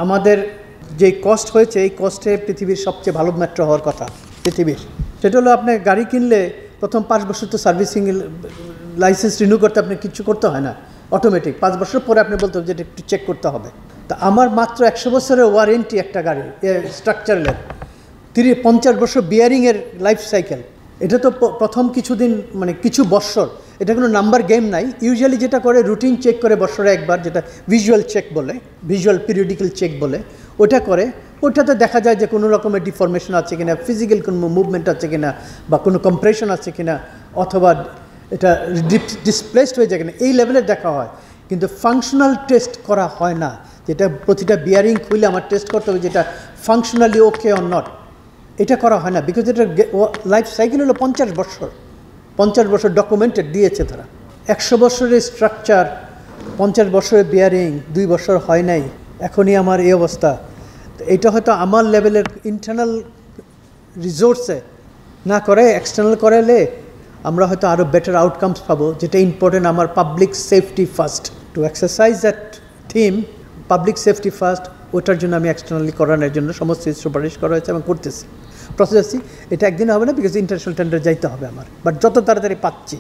আমাদের যে কস্ট হয়েছে এই কস্টে পৃথিবীর সবচেয়ে ভালো মেট্রো হওয়ার কথা পৃথিবীর। সেটা হলো আপনি গাড়ি কিনলে প্রথম 5 বছর তো সার্ভিসিং লাইসেন্স রিনিউ করতে আপনি কিছু করতে হয় না, অটোমেটিক 5 বছর পরে আপনি বলতে হবে যে একটু চেক করতে হবে। তা আমার মাত্র 100 বছরের ওয়ারেন্টি একটা গাড়ি স্ট্রাকচারালের, 50 বছর বিয়ারিংয়ের লাইফ সাইকেল। এটা তো প্রথম কিছুদিন মানে কিছু বছর, এটা কোনো নাম্বার গেম নাই। ইউজুয়ালি যেটা করে রুটিন চেক করে বছরে একবার, যেটা ভিজুয়াল চেক বলে, ভিজুয়াল পিরিয়ডিক্যাল চেক বলে, ওটা করে। ওটাতে দেখা যায় যে কোনো রকমের ডিফরমেশন আছে কিনা, ফিজিক্যাল কোনো মুভমেন্ট আছে কিনা, বা কোনো কম্প্রেশন আছে কিনা, অথবা এটা ডিসপ্লেসড হয়ে যায় কিনা, এই লেভেলের দেখা হয়। কিন্তু ফাংশনাল টেস্ট করা হয় না, যেটা প্রতিটা বিয়ারিং খুলে আমার টেস্ট করতে হবে যেটা ফাংশনালি ওকে অর নট, এটা করা হয় না। বিকজ এটা লাইফ সাইকেল হলো 50 বছর, 50 বছর ডকুমেন্টেড দিয়েছে তারা। 100 বছরের স্ট্রাকচার, 50 বছরের বিয়ারিং, 2 বছর হয় নাই, এখনই আমার এই অবস্থা। তো এটা হয়তো আমার লেভেলের ইন্টারনাল রিসোর্সে না করে এক্সটার্নাল করালে আমরা হয়তো আরও বেটার আউটকামস পাবো, যেটা ইম্পর্টেন্ট আমার public safety first. To exercise that theme, public safety first, ওটার জন্য আমি এক্সটার্নালি করানোর জন্য সমস্ত সুপারিশ করা হয়েছে এবং করতেছি, প্রসেস আছি। এটা একদিন হবে না, বিকজ ইন্টারন্যাশনাল টেন্ডার যাইতে হবে আমার, বাট যত তাড়াতাড়ি পাচ্ছি